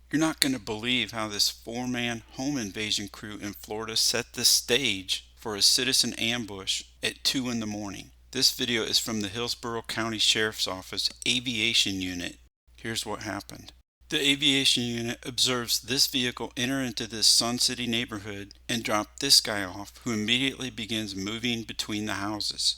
You're not going to believe how this four-man home invasion crew in Florida set the stage for a citizen ambush at 2 in the morning. This video is from the Hillsborough County Sheriff's Office Aviation Unit. Here's what happened. The aviation unit observes this vehicle enter into this Sun City neighborhood and drop this guy off, who immediately begins moving between the houses.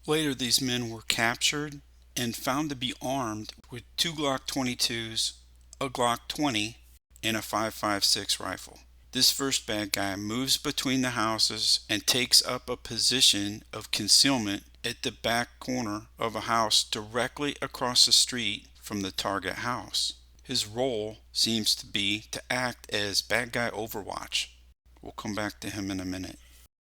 Later, these men were captured and found to be armed with two Glock 22s, a Glock 20, and a 5.56 rifle. This first bad guy moves between the houses and takes up a position of concealment at the back corner of a house directly across the street from the target house. His role seems to be to act as bad guy Overwatch. We'll come back to him in a minute.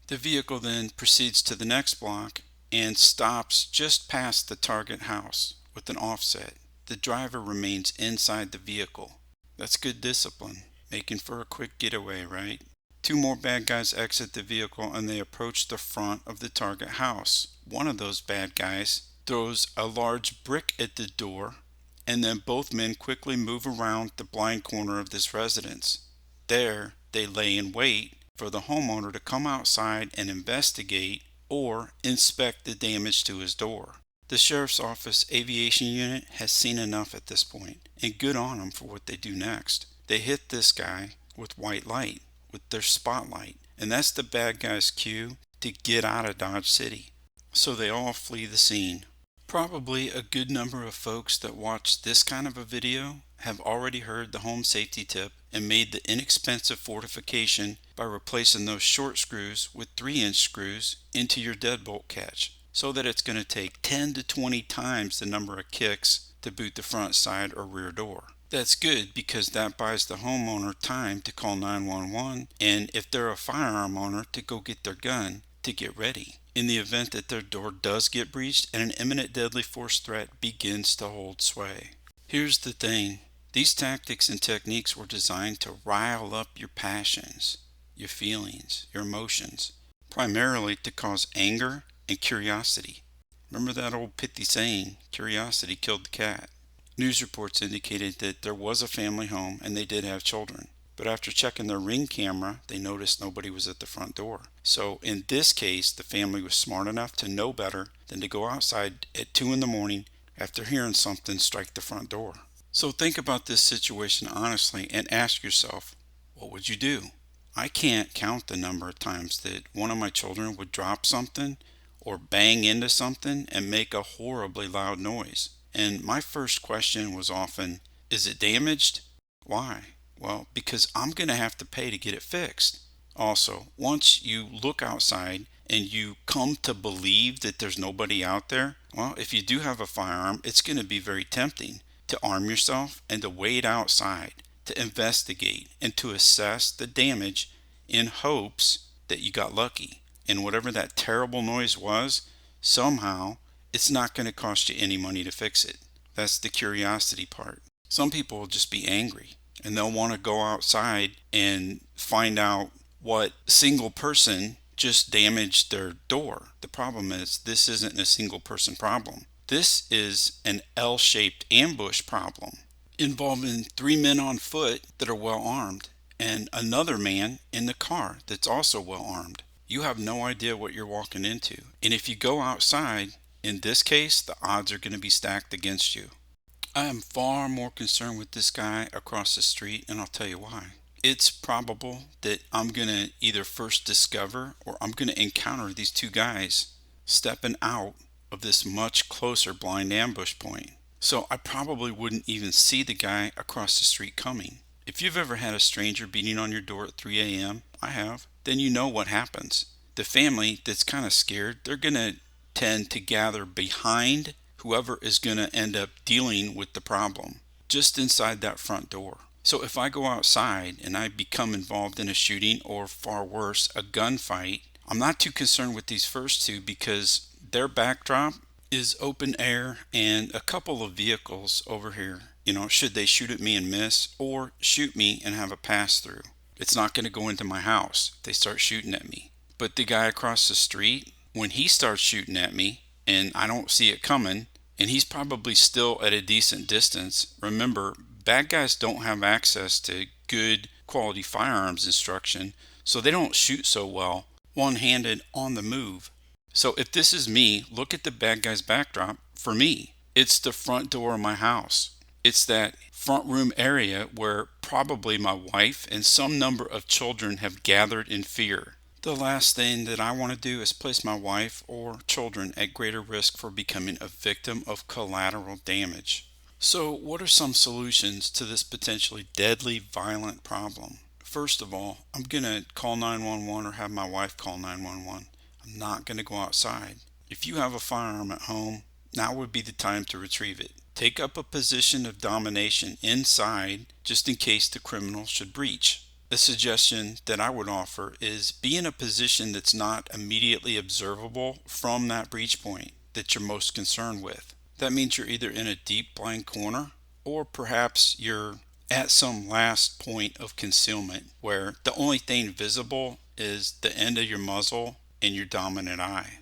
The vehicle then proceeds to the next block and stops just past the target house with an offset. The driver remains inside the vehicle. That's good discipline, making for a quick getaway, right? Two more bad guys exit the vehicle and they approach the front of the target house. One of those bad guys throws a large brick at the door, and then both men quickly move around the blind corner of this residence. There, they lay in wait for the homeowner to come outside and investigate or inspect the damage to his door. The Sheriff's Office Aviation Unit has seen enough at this point, and good on them for what they do next. They hit this guy with white light, with their spotlight, and that's the bad guy's cue to get out of Dodge City. So they all flee the scene. Probably a good number of folks that watch this kind of a video have already heard the home safety tip and made the inexpensive fortification by replacing those short screws with 3-inch screws into your deadbolt catch, so that it's going to take 10 to 20 times the number of kicks to boot the front, side, or rear door. That's good because that buys the homeowner time to call 911, and if they're a firearm owner, to go get their gun to get ready in the event that their door does get breached and an imminent deadly force threat begins to hold sway. Here's the thing. These tactics and techniques were designed to rile up your passions, your feelings, your emotions, primarily to cause anger and curiosity. Remember that old pithy saying, curiosity killed the cat. News reports indicated that there was a family home and they did have children. But after checking their Ring camera, they noticed nobody was at the front door. So in this case, the family was smart enough to know better than to go outside at 2 in the morning after hearing something strike the front door. So think about this situation honestly and ask yourself, what would you do? I can't count the number of times that one of my children would drop something or bang into something and make a horribly loud noise. And my first question was often, is it damaged? Why? Well, because I'm going to have to pay to get it fixed. Also, once you look outside and you come to believe that there's nobody out there, well, if you do have a firearm, it's going to be very tempting to arm yourself and to wait outside, to investigate, and to assess the damage in hopes that you got lucky. And whatever that terrible noise was, somehow it's not going to cost you any money to fix it. That's the curiosity part. Some people will just be angry and they'll want to go outside and find out what single person just damaged their door. The problem is this isn't a single person problem. This is an L-shaped ambush problem involving 3 men on foot that are well armed and another man in the car that's also well armed. You have no idea what you're walking into. And if you go outside, in this case, the odds are going to be stacked against you. I am far more concerned with this guy across the street, and I'll tell you why. It's probable that I'm going to either first discover or I'm going to encounter these two guys stepping out of this much closer blind ambush point. So I probably wouldn't even see the guy across the street coming. If you've ever had a stranger beating on your door at 3 a.m., I have, then you know what happens. The family that's kind of scared, they're going to tend to gather behind whoever is going to end up dealing with the problem, just inside that front door. So if I go outside and I become involved in a shooting or far worse, a gunfight, I'm not too concerned with these first two because their backdrop is open air and a couple of vehicles over here. You know, should they shoot at me and miss or shoot me and have a pass through? It's not going to go into my house if they start shooting at me. But the guy across the street, when he starts shooting at me and I don't see it coming, and he's probably still at a decent distance. Remember, Bad guys don't have access to good quality firearms instruction, so they don't shoot so well one-handed on the move. So if this is me, look at the bad guy's backdrop. For me, it's the front door of my house. It's that front room area where probably my wife and some number of children have gathered in fear. The last thing that I want to do is place my wife or children at greater risk for becoming a victim of collateral damage. So, what are some solutions to this potentially deadly, violent problem? First of all, I'm going to call 911 or have my wife call 911. I'm not going to go outside. If you have a firearm at home, now would be the time to retrieve it. Take up a position of domination inside just in case the criminal should breach. A suggestion that I would offer is be in a position that's not immediately observable from that breach point that you're most concerned with. That means you're either in a deep blind corner or perhaps you're at some last point of concealment where the only thing visible is the end of your muzzle and your dominant eye.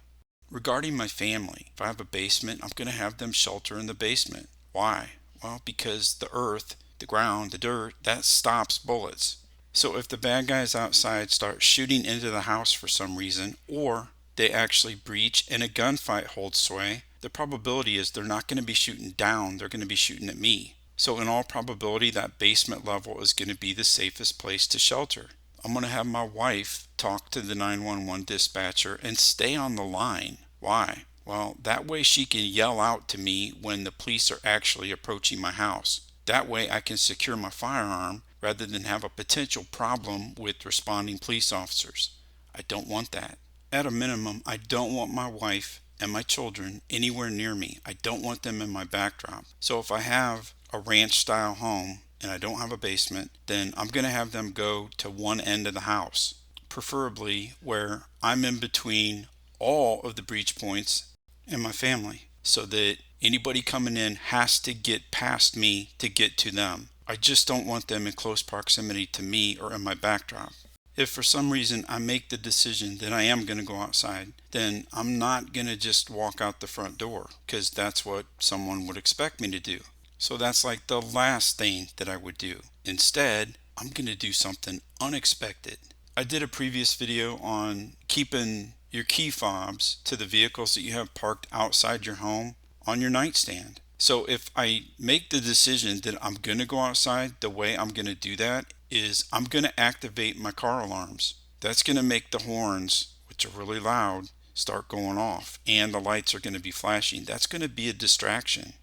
Regarding my family, if I have a basement, I'm going to have them shelter in the basement. Why? Well, because the earth, the ground, the dirt, that stops bullets. So if the bad guys outside start shooting into the house for some reason, or they actually breach and a gunfight holds sway, the probability is they're not going to be shooting down, they're going to be shooting at me. So in all probability, that basement level is going to be the safest place to shelter. I'm going to have my wife talk to the 911 dispatcher and stay on the line. Why? Well, that way she can yell out to me when the police are actually approaching my house. That way I can secure my firearm rather than have a potential problem with responding police officers. I don't want that. At a minimum, I don't want my wife and my children anywhere near me. I don't want them in my backdrop. So if I have a ranch style home and I don't have a basement, then I'm going to have them go to one end of the house, preferably where I'm in between all of the breach points and my family, so that anybody coming in has to get past me to get to them. I just don't want them in close proximity to me or in my backdrop. If for some reason I make the decision that I am going to go outside, then I'm not going to just walk out the front door, because that's what someone would expect me to do. So that's like the last thing that I would do. Instead, I'm going to do something unexpected. I did a previous video on keeping your key fobs to the vehicles that you have parked outside your home on your nightstand. So if I make the decision that I'm going to go outside, the way I'm going to do that is I'm going to activate my car alarms. That's going to make the horns, which are really loud, start going off, and the lights are going to be flashing. That's going to be a distraction.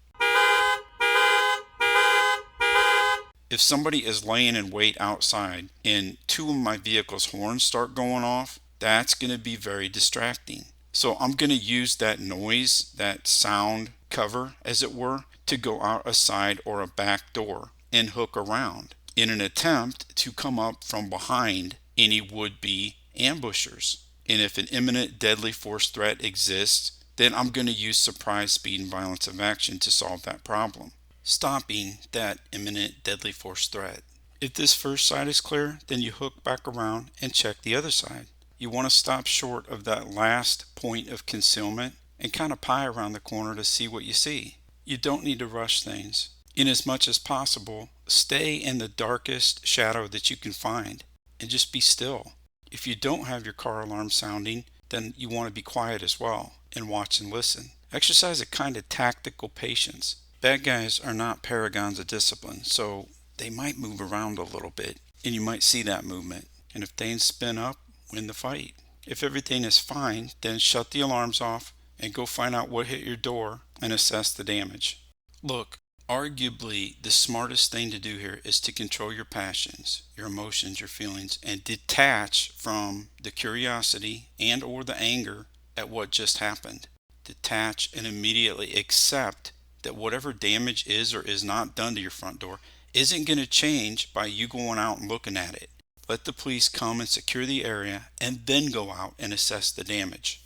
If somebody is laying in wait outside and two of my vehicle's horns start going off, that's going to be very distracting. So I'm going to use that noise, that sound cover, as it were, to go out a side or a back door and hook around in an attempt to come up from behind any would-be ambushers. And if an imminent deadly force threat exists, then I'm going to use surprise, speed, and violence of action to solve that problem, stopping that imminent deadly force threat. If this first side is clear, then you hook back around and check the other side. You want to stop short of that last point of concealment and kind of pie around the corner to see what you see. You don't need to rush things. In as much as possible, stay in the darkest shadow that you can find and just be still. If you don't have your car alarm sounding, then you want to be quiet as well and watch and listen. Exercise a kind of tactical patience. Bad guys are not paragons of discipline, so they might move around a little bit and you might see that movement. And if things spin up, win the fight. If everything is fine, then shut the alarms off and go find out what hit your door and assess the damage. Look, arguably the smartest thing to do here is to control your passions, your emotions, your feelings, and detach from the curiosity and or the anger at what just happened. Detach and immediately accept that whatever damage is or is not done to your front door isn't going to change by you going out and looking at it. Let the police come and secure the area and then go out and assess the damage.